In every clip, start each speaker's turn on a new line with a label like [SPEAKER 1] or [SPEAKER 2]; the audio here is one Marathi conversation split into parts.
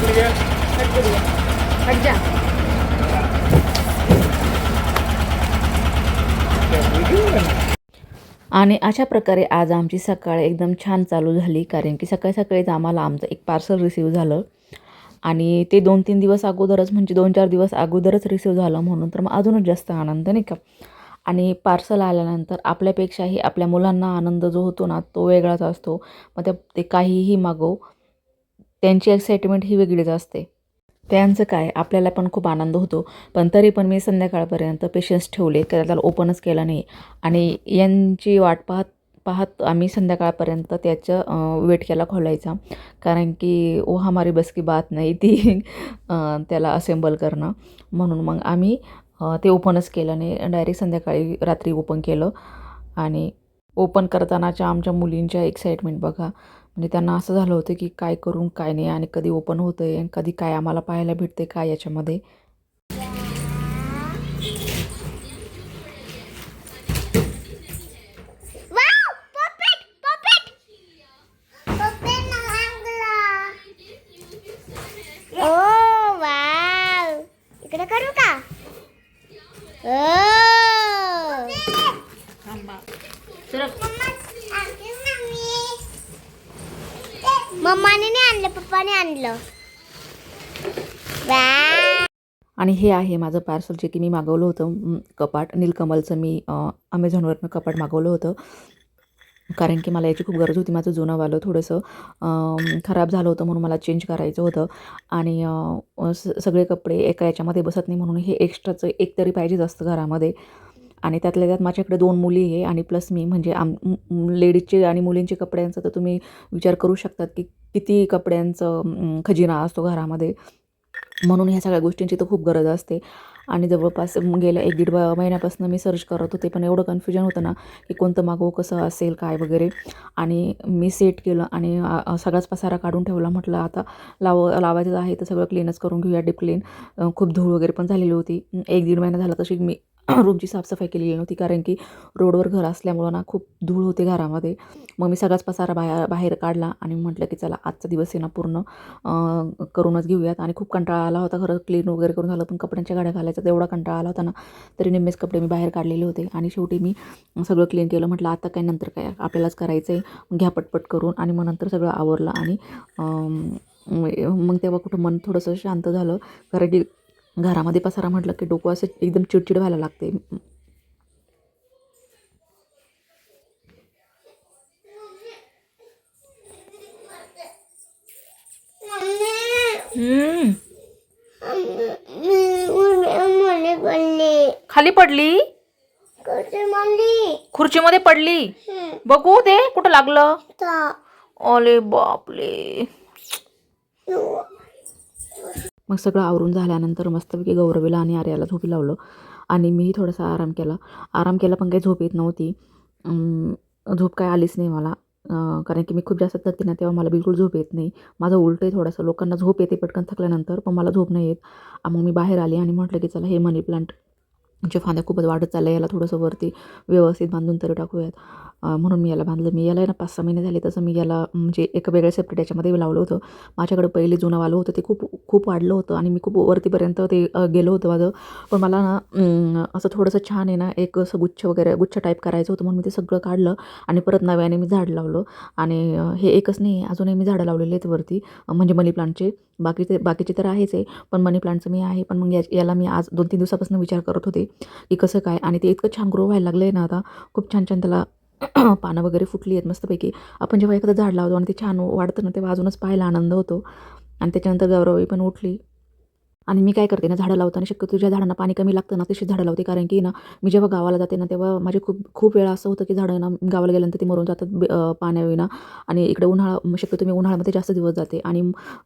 [SPEAKER 1] हट गुड़िया, हट जा। आणि अशा प्रकारे आज आमची सकाळ एकदम छान चालू झाली, कारण की सकाळी सकाळीच आम्हाला आमचं एक पार्सल रिसीव झालं आणि ते 2-3 दिवस अगोदरच, म्हणजे 2-4 दिवस अगोदरच रिसीव झालं म्हणून तर मग अजूनच जास्त आनंद नाही का. आणि पार्सल आल्यानंतर आपल्यापेक्षाही आपल्या मुलांना आनंद जो होतो ना तो वेगळाच असतो. मग ते काहीही मागो, त्यांची एक्साइटमेंट ही वेगळीच असते. त्यांचं काय, आपल्याला पण खूप आनंद होतो. पण तरी पण मी संध्याकाळपर्यंत पेशन्स ठेवले, त्याला ओपनच केला नाही आणि यांची वाट पाहत पाहत आम्ही संध्याकाळपर्यंत त्याचं वेट केला खोलायचा. कारण की वो हमारी बस की बात नाही ती त्याला असेंबल करणं. म्हणून मग आम्ही ते ओपनच केलं नाही, डायरेक्ट संध्याकाळी रात्री ओपन केलं. आणि ओपन करतानाच्या आमच्या मुलींच्या एक्साइटमेंट बघा. म्हणजे त्यांना असं झालं होतं की काय करून काय नाही, आणि कधी ओपन होतं आहे आणि कधी काय आम्हाला पाहायला भेटते काय याच्यामध्ये.
[SPEAKER 2] इकडे करू का? मम्माने नाही आणलं, पप्पाने आणलं.
[SPEAKER 1] आणि हे आहे माझं पार्सल जे की मी मागवलं होतं, कपाट नीलकमलचं. मी अमेझॉनवरनं कपाट मागवलं होतं, कारण की मला याची खूप गरज होती. माझं जुनंवालं थोडंसं खराब झालं होतं म्हणून मला चेंज करायचं होतं. आणि सगळे कपडे एका याच्यामध्ये बसत नाही, म्हणून हे एक्स्ट्राचं एक तरी पाहिजेच असतं घरामध्ये. आणि त्यातल्या त्यात माझ्याकडे 2 मुली आहे आणि प्लस मी, म्हणजे लेडीजचे आणि मुलींचे कपड्यांचं तर तुम्ही विचार करू शकतात की किती कपड्यांचं खजिना असतो घरामध्ये. म्हणून ह्या सगळ्या गोष्टींची तर खूप गरज असते. आणि जवळपास गेल्या 1-1.5 महिन्यापासून मी सर्च करत होते, पण एवढं कन्फ्युजन होतं ना की कोणतं मागवू, कसं असेल काय वगैरे. आणि मी सेट केलं आणि सगळाच पसारा काढून ठेवला. म्हटलं आता लावायचं आहे तर सगळं क्लीनच करून घेऊया, डीप क्लीन. खूप धूळ वगैरे पण झालेली होती. 1-1.5 महिना झाला तशी मी रूमची साफसफाई केलेली नव्हती, कारण की रोडवर घर असल्यामुळं ना खूप धूळ होते घरामध्ये. मग मी सगळाच पसारा बाहेर काढला आणि म्हटलं की चला आजचा दिवस आहे ना पूर्ण करूनच घेऊयात. आणि खूप कंटाळा आला होता खरं, क्लीन वगैरे करून झालं, पण कपड्यांच्या गाड्या घालायचा तेवढा कंटाळा आला होता ना, तरी निम्मेच कपडे मी बाहेर काढलेले होते. आणि शेवटी मी सगळं क्लीन केलं. म्हटलं आता काय, नंतर काय, आपल्यालाच करायचं आहे, घ्या पटपट करून. आणि मग नंतर सगळं आवरलं. आणि मग तेव्हा कुठं मन थोडंसं शांत झालं, कारण की घरामध्ये पसारा म्हटलं की डोकं असं एकदम चिडचिड व्हायला लागते. खाली पडली, खुर्चीमध्ये पडली. बघू दे कुठं लागलं. ओले बापले. मग सगळं आवरून झाल्यानंतर मस्तपैकी गौरवीला आणि आर्याला झोपी लावलं आणि मीही थोडासा आराम केला. पण काही झोप येत नव्हती. झोप काय आलीच नाही मला, कारण की मी खूप जास्त थकते ना, तेव्हा मला बिलकुल झोप येत नाही. माझं उलटं आहे थोडंसं, लोकांना झोप येते पटकन थकल्यानंतर, पण मला झोप नाही येत. मग मी बाहेर आली आणि म्हटलं की चला हे मनी प्लांट च्या फांद्या खूपच वाढत चालल्या, याला थोडंसं वरती व्यवस्थित बांधून तरी टाकूयात. म्हणून मी याला बांधलं. मी याला ना 5-6 महिने झाले तसं मी याला म्हणजे एका वेगळ्या सेपरेट याच्यामध्ये लावलं होतं. माझ्याकडे पहिले जुनं वालं होतं, ते खूप वाढलं होतं आणि मी खूप वरतीपर्यंत ते गेलं होतं माझं. पण मला ना असं थोडंसं छान आहे ना, एक असं गुच्छ टाईप करायचं होतं, म्हणून मी ते सगळं काढलं आणि परत नव्याने मी झाड लावलं. आणि हे एकच नाही, अजूनही मी झाडं लावलेली आहेत वरती, म्हणजे मनी प्लांटचे. बाकीचे तर आहेच आहे, पण मनी प्लांटचं मी आहे. पण मग याला मी आज 2-3 दिवसापासून विचार करत होते की कसं काय. आणि ते इतकं छान ग्रो व्हायला लागलं आहे ना आता, खूप छान छान त्याला पानं वगैरे फुटली आहेत मस्तपैकी. आपण जेव्हा एखादं झाड लावतो आणि ते छान वाढतं ना, तेव्हा अजूनच पाहायला आनंद होतो. आणि त्याच्यानंतर गौरवी पण उठली. आणि मी काय करते ना, झाडं लावताना शक्यतो ज्या झाडांना पाणी कमी लागतं ना तशीच झाडं लावते. कारण की ना, मी जेव्हा गावाला जाते ना, तेव्हा माझे खूप वेळा असं होतं की झाडं ना गावाला गेल्यानंतर ते मरून जातात पाण्याविना. आणि इकडे शक्यतो मी उन्हाळ्यामध्ये जास्त दिवस जाते आणि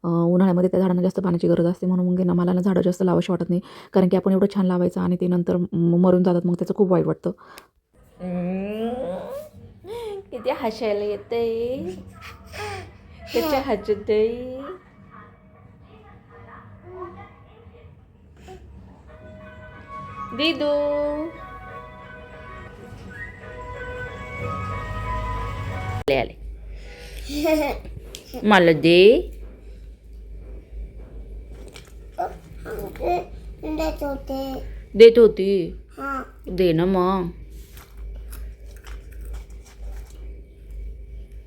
[SPEAKER 1] उन्हाळ्यामध्ये त्या झाडांना जास्त पाण्याची गरज असते. म्हणून मग ना मला ना झाडं जास्त लावाशी वाटत नाही, कारण की आपण एवढं छान लावायचं आणि ते नंतर मरून जातात, मग त्याचं खूप वाईट वाटतं. किती हसायला येतंय, त्याच्या हसतंय. दीदू आले मला दे.
[SPEAKER 2] देत होते.
[SPEAKER 1] देत होती.
[SPEAKER 2] हा.
[SPEAKER 1] दे ना मग.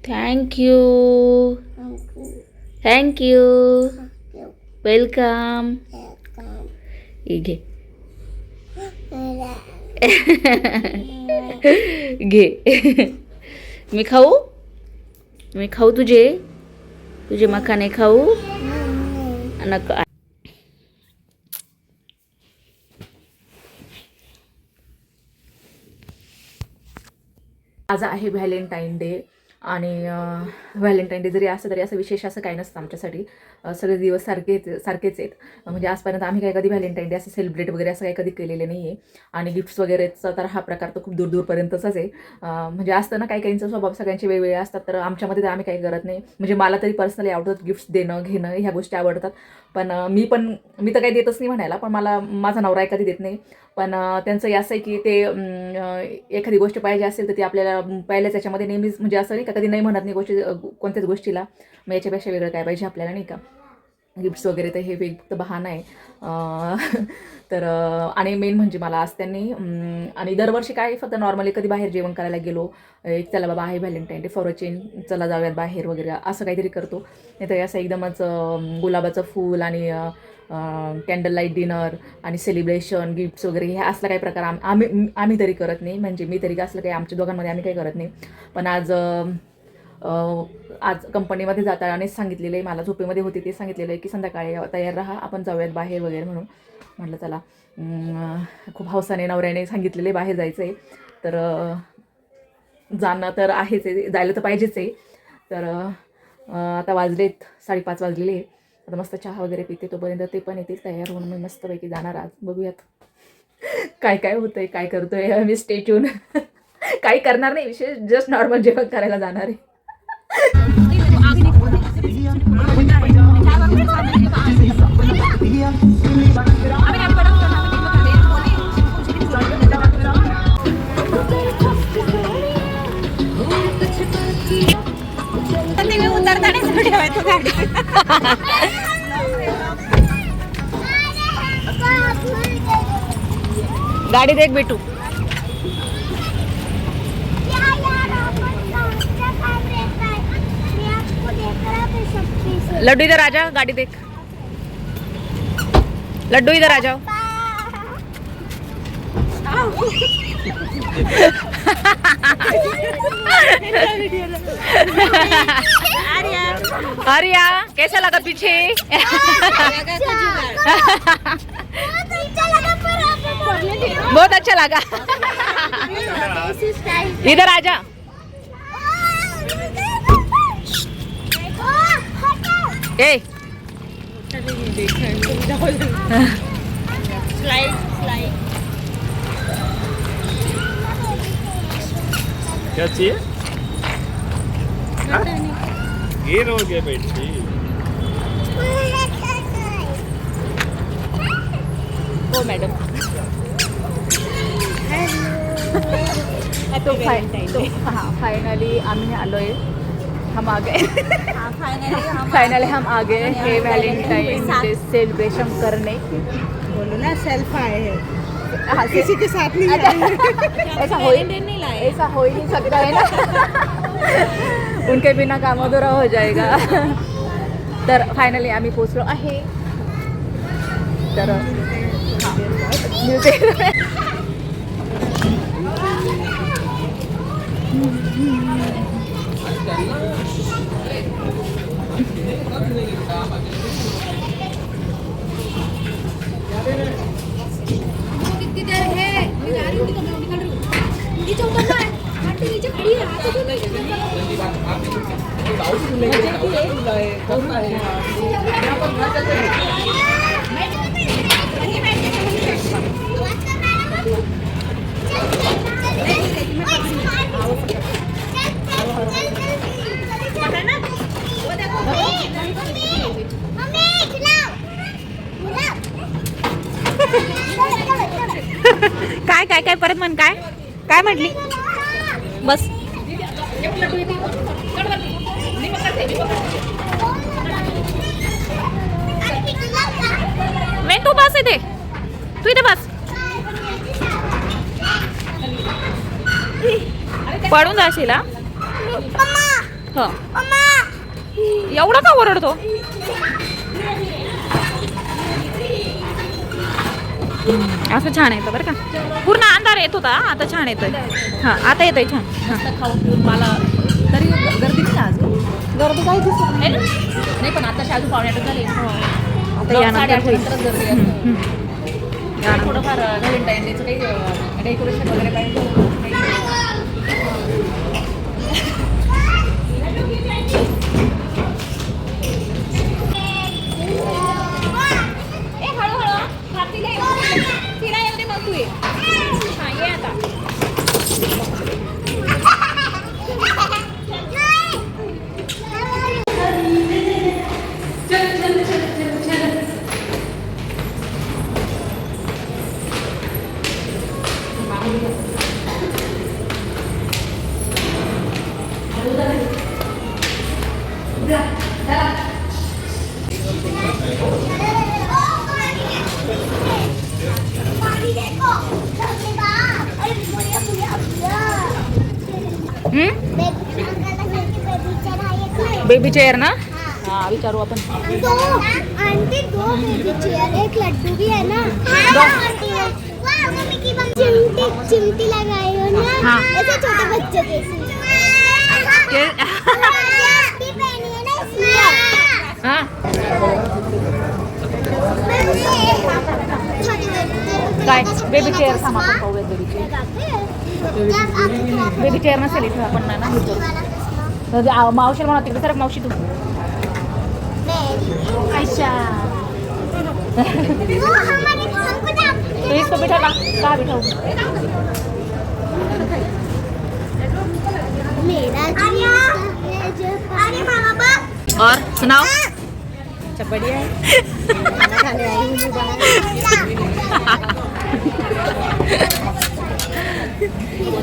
[SPEAKER 1] थँक्यू. थँक्यू. वेलकम. घे. घे. मी खाऊ. मी खाऊ तुझे मखाने खाऊ. नको. आज आहे व्हॅलेंटाईन डे आणि व्हॅलेंटाईन डे जरी असं तरी असं विशेष असं काही नसतं आमच्यासाठी. सगळे दिवस सारखेच आहेत. म्हणजे आजपर्यंत आम्ही काही कधी व्हॅलेंटाईन डे असं सेलिब्रेट वगैरे असं काही कधी केलेले नाही आहे. आणि गिफ्ट्स वगैरेचा तर हा प्रकार तर खूप दूरपर्यंतचाच आहे. म्हणजे असतं ना काही काहींचा स्वभाव सगळ्यांचे वेगवेगळे असतात. तर आमच्यामध्ये तर आम्ही काही करत नाही. म्हणजे मला तरी पर्सनली आवडतात गिफ्ट्स देणं घेणं ह्या गोष्टी आवडतात. पण मी तर काही देतच नाही म्हणायला. पण मला माझा नवरा कधी देत नाही. पण त्यांचं असं आहे की ते एखादी गोष्ट पाहिजे असेल तर ती आपल्याला पहिल्याच याच्यामध्ये नेहमीच म्हणजे असं नाही का कधी नाही म्हणत नाही गोष्टी कोणत्याच गोष्टीला. मग याच्यापेक्षा वेगळं काय पाहिजे आपल्याला नाही का. गिफ्ट्स वगैरे तर हे फक्त बहाणा आहे. तर आणि मेन म्हणजे मला आज त्यांनी आणि दरवर्षी काय फक्त नॉर्मली कधी बाहेर जेवण करायला गेलो एक चला बाबा आहे Valentine day for a change चला जाऊयात बाहेर वगैरे असं काहीतरी करतो. नाही तर असं एकदमच गुलाबाचं फूल आणि कॅन्डल लाईट डिनर आणि सेलिब्रेशन गिफ्ट्स वगैरे हे असला काही प्रकार आम्ही तरी करत नाही. म्हणजे मी तरी असलं काही आमच्या दोघांमध्ये आम्ही काही करत नाही. पण आज कंपनीमध्ये जाताना सांगितलेलं आहे मला झोपेमध्ये होते ते सांगितलेलं आहे की संध्याकाळी तयार राहा आपण जाऊयात बाहेर वगैरे म्हणून. म्हटलं चला खूप हौसाने नवऱ्याने सांगितलेले बाहेर जायचं आहे तर जाणं तर आहेच आहे जायला तर पाहिजेच आहे. तर आता वाजलेत 5:30 वाजलेले. आता मस्त चहा वगैरे पिते तोपर्यंत ते पण येतील तयार होऊन मी मस्तपैकी जाणार. आज बघूयात काय काय होतंय काय करतोय मी. Stay tune. काही करणार नाही विशेष जस्ट नॉर्मल जेवण करायला जाणार आहे. गाडी देख बेटू. लड्डू इधर आ जाओ गाड़ी देख. लड्डू इधर आ जाओ. आर्या कैसा लगा पीछे. बहुत अच्छा लगा. इधर आ जा. ए
[SPEAKER 3] क्या चाहिए. गिर हो गया बेटी.
[SPEAKER 1] हो मॅडम. तो फायनली आम्ही आलोय. हम आ गए. फाइनली हम आ गए हैं वैलेंटाइन डे सेलिब्रेशन करने.
[SPEAKER 4] बोलो ना सेल्फ आए हैं.
[SPEAKER 1] हाँ,
[SPEAKER 4] किसी के साथ नहीं आए.
[SPEAKER 1] ऐसा हो ही नहीं सकता है ना. उनके बिना काम अधूरा हो जाएगा. तर फायनली आम्ही पोचलो आहे. तर
[SPEAKER 5] कितनी देर है मैं जा रही हूँ तो मैं निकल रही हूँ. नीचे उतरना है. आंटी नीचे खड़ी है. आगे क्यों
[SPEAKER 1] काय काय काय परत म्हण. काय काय म्हटली. बस मैं तू बस तू इथे बस. पडून जाशील हा. हो. एवढा का ओरडतो? असं छान येतं बरं का. पूर्ण अंधार येत होता, आता छान येतोय. हा आता येतोय छान.
[SPEAKER 6] खाऊन पिऊन मला तरी गर्दी नाही आज.
[SPEAKER 4] गर्दी काही दिसत
[SPEAKER 6] आहे ना? नाही पण आता अजून पावणे 8 झाले.
[SPEAKER 1] आता यानंतर होईल.
[SPEAKER 6] नंतरच गर्दी आहे. थोडंफार व्हॅलेंटाईन डेचं काही डेकोरेशन वगैरे काही
[SPEAKER 1] बेबी चेअर ना.
[SPEAKER 6] हा विचारू आपण.
[SPEAKER 2] दो आंटी, दो बेबी चेयर, एक लड्डू भी है ना. चिमटी चिमटी लगाई हो ना.
[SPEAKER 1] हाँ.
[SPEAKER 2] ऐसे छोटे बच्चे के पहनी है ना इसलिए.
[SPEAKER 1] हा.
[SPEAKER 2] काय
[SPEAKER 1] बेबी चेअर थांबा आपण पाहूया. बेबी चेअर नसेल इथं आपण ना विचारू. मावशी म्हणा तिकडे सर. मावशी तू तो इसको बिठा ला. कहाँ बिठाऊं? और सुनाओ.
[SPEAKER 4] अच्छा बढ़िया है. खाना खाने आई हूँ मैं बाहर.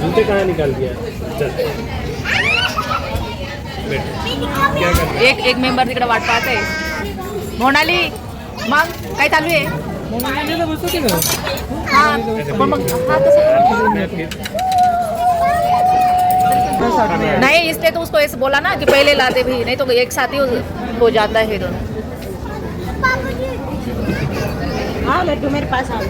[SPEAKER 3] जूते कहाँ निकाल दिया? चल बैठ. क्या कर रहा
[SPEAKER 1] एक मेंबर तिकडे वाट पाहते. मोनाली मग काय चालू आहे? हा पण मग हा तसं नहीं, इसलिए तो उसको ऐसे बोला ना कि पहले लाते भी, नहीं तो एक साथ ही हो जाता है दोनों.
[SPEAKER 4] हाँ लड्डू मेरे पास आओ.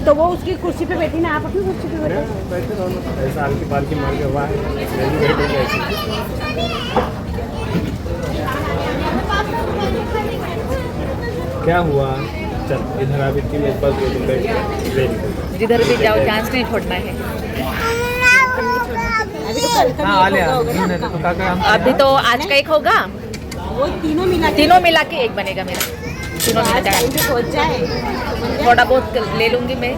[SPEAKER 4] तो वो उसकी कुर्सी पे बैठी ना, आप अपनी कुर्सी पे बैठो.
[SPEAKER 3] बैठे रहो ना. ऐसा हल्की पालकी मार के वाह बैठेंगे ऐसे. क्या हुआ? चल इधर आ. बिल्कुल मेरे पास दो दिन बैठ.
[SPEAKER 1] जिधर भी जाओ चांस नहीं छोड़ना है. अभी तो आज का एक होगा.
[SPEAKER 4] वो
[SPEAKER 1] तीनों मिला के एक बनेगा मेरा. तीनों मिला
[SPEAKER 4] टाइम पे पहुंच जाए.
[SPEAKER 1] थोड़ा बहुत ले लूंगी मैं.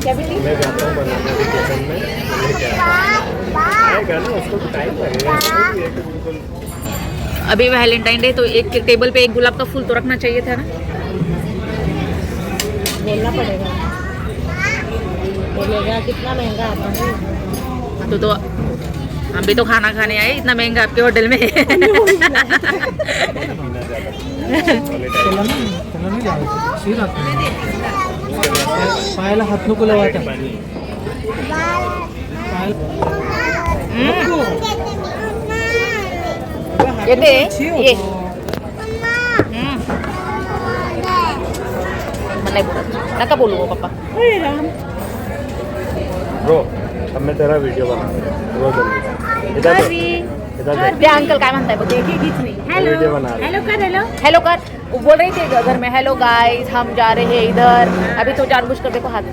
[SPEAKER 1] क्या बेटी?
[SPEAKER 3] मैं जाता हूँ बनाना किचन में. आएगा ना, उसको टाइम लगेगा. बिल्कुल.
[SPEAKER 1] अभी वैलेंटाइन डे तो एक टेबल पे एक गुलाब का फूल तो रखना चाहिए था ना.
[SPEAKER 4] बोलना पड़ेगा. बोलेगा कितना महंगा आता है.
[SPEAKER 1] तो हम भी तो खाना खाने आए. इतना महंगा आपके होटल में.
[SPEAKER 7] पायाला हात नको लावायचा.
[SPEAKER 1] येते ये. मैं नहीं बोला. नका बोलू वो पापा.
[SPEAKER 3] ब्रो अब मैं तेरा वीडियो बना रहा हूँ. रोज इधर देख. इधर देख.
[SPEAKER 1] ते अंकल काय म्हणताय बघ.
[SPEAKER 3] वीडियो बना रहा हूँ.
[SPEAKER 1] हेलो कर. वो बोल रही थी घर में हेलो गाइस हम जा रहे हैं इधर. अभी तो जानबूझ कर देखो हाथ.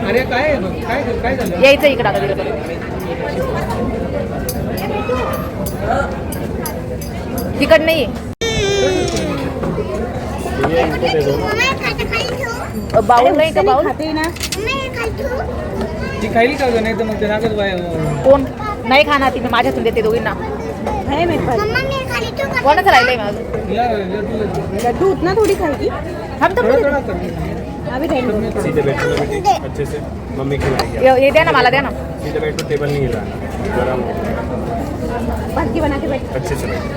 [SPEAKER 7] अरे काय झालं?
[SPEAKER 1] यायचं इकडं आता तिकडे. तिकड नाही.
[SPEAKER 3] ये इनको दे दो.
[SPEAKER 1] बाउल नाही का? बाउल
[SPEAKER 4] खाते ना.
[SPEAKER 7] ती खाईल का गं? नाही तर मग ते नागच बाय.
[SPEAKER 1] कोण नाही खाणार. ती मी माझ्यातून देते दोघींना.
[SPEAKER 4] है मेरे पास.
[SPEAKER 1] कोणाचं राहिलंय माझं?
[SPEAKER 7] या
[SPEAKER 4] लड्डू उतना थोड़ी खाएगी.
[SPEAKER 1] हम तो
[SPEAKER 7] थोडा कर.
[SPEAKER 4] अभी रहेंगे.
[SPEAKER 3] सीधे बैठो ना बेटी, अच्छे से. मम्मी खिलाएगी.
[SPEAKER 1] ये द्या ना मला. द्या ना.
[SPEAKER 3] सीधे बैठो. टेबल नहीं हिलाना. गरम हो.
[SPEAKER 4] बाकी बना के बैठ.
[SPEAKER 3] अच्छे से बैठो.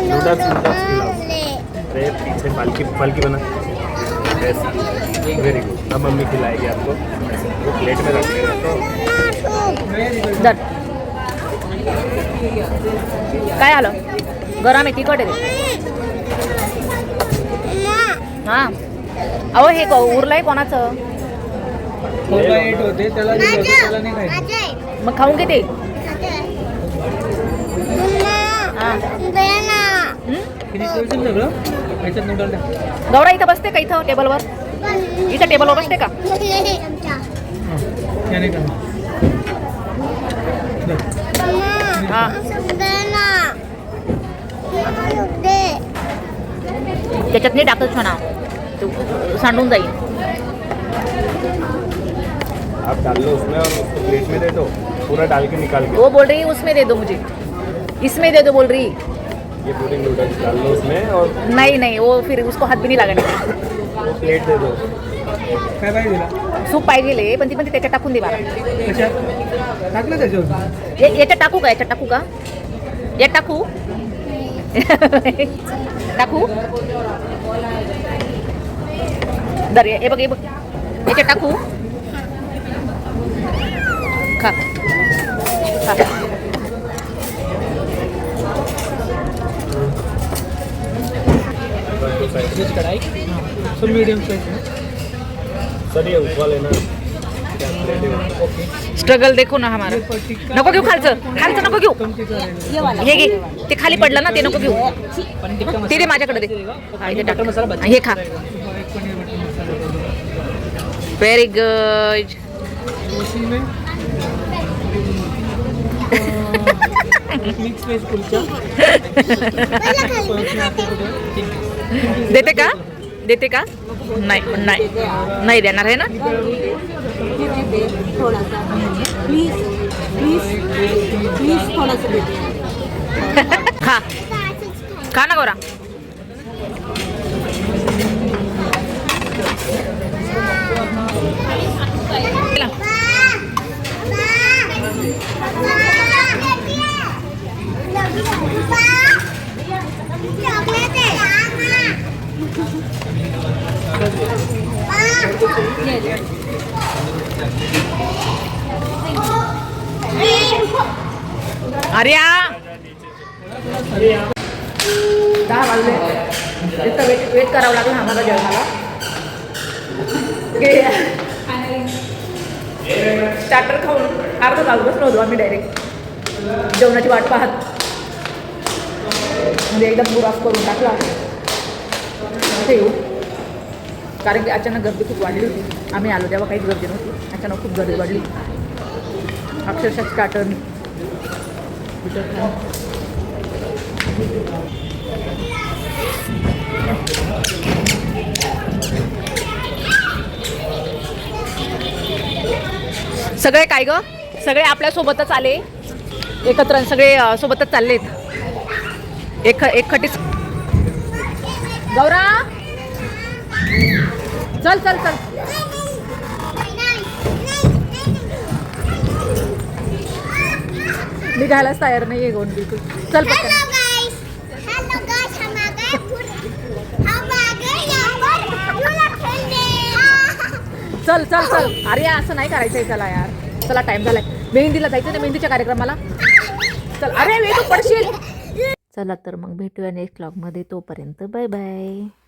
[SPEAKER 3] नूडल्स खिलाओ। अरे पीछे पालकी पालकी बना ऐसा, वेरी गुड। अब मम्मी खिलाएगी आपको, वो प्लेट में रख लेगा तो
[SPEAKER 6] दर काय आलं गरम आहे तिखट आहे हां अहो हे उरलंय कोणाचं
[SPEAKER 7] पोरगा एट होते त्याला दिलं होतं, त्याला नाही खायचं.
[SPEAKER 6] मग खाऊन घेते
[SPEAKER 7] फिनिश करशील सगळं याच्यात नूडल टाक.
[SPEAKER 6] गौरा इथं बसते का इथं टेबलवर इथं टेबलवर बसते का
[SPEAKER 7] त्याने करणार.
[SPEAKER 6] हां त्याच्यात नाही टाकत छान तू सांडून जाईल
[SPEAKER 3] आप डाल लो उसमें और उसको प्लेट में दे दो, पूरा डाल के निकाल के।
[SPEAKER 6] वो बोल रही है उसमें दे दो मुझे इसमें दे दो बोल रही
[SPEAKER 3] ये पूरी नूडल्स डाल लो उसमें और
[SPEAKER 6] नहीं नहीं वो फिर उसको हात भी नहीं लागणार
[SPEAKER 3] वो प्लेट दे दो।
[SPEAKER 7] काय पाहिजे तिला
[SPEAKER 6] सूप पाहिजे पण ती त्याच्यात टाकून दे मला
[SPEAKER 7] कशात टाकलं त्याच्यावर
[SPEAKER 6] याच्यात टाकू का याच्यात टाकू का यात टाकू टाकू दर हे बघ याच्यात टाकू खा खा
[SPEAKER 7] कढाई सो मीडियम साइज में.
[SPEAKER 3] सर ये उठवा लेना, क्या प्लेट है?
[SPEAKER 7] ओके.
[SPEAKER 6] स्ट्रगल देखो ना हमारा नको घेऊ खालचं नको घेऊ हे घे ते खाली पडलं ना ते नको घेऊ ते दे माझ्याकडे दे हा, इथे टाक. हे खा व्हेरी गुड
[SPEAKER 7] उसी में मिक्स वेज कुलचा.
[SPEAKER 6] देते का नाही देणार आहे ना खा खा ना गोरा अरे 10 वाजले इथं वेट करावं लागलं आम्हाला जेवणाला स्टार्टर खाऊन अर्धा तास बसलो होतो आम्ही डायरेक्ट जेवणाची वाट पाहत म्हणजे एकदम बुरास करून टाकला इथे येऊ कारण की अचानक गर्दी खूप वाढली होती आम्ही आलो तेव्हा काहीच गर्दी नव्हती अचानक खूप गर्दी वाढली अक्षरशः स्टार्टर सगळे काय ग सगळे आपल्यासोबतच आले एकत्र सगळे सोबतच चाललेत एकखटी गौरा चल चल चल निघायलाच तयार नाही आहे कोण बिलकुल चल पटकन चल चल चल अरे असं नाही करायचंय चला यार चला टाइम झालाय मेहंदीला जायचं ना मेहंदीच्या कार्यक्रमाला चल अरे तू पडशील चला तर मग भेटूया नेक्स्ट व्लॉगमध्ये तोपर्यंत बाय बाय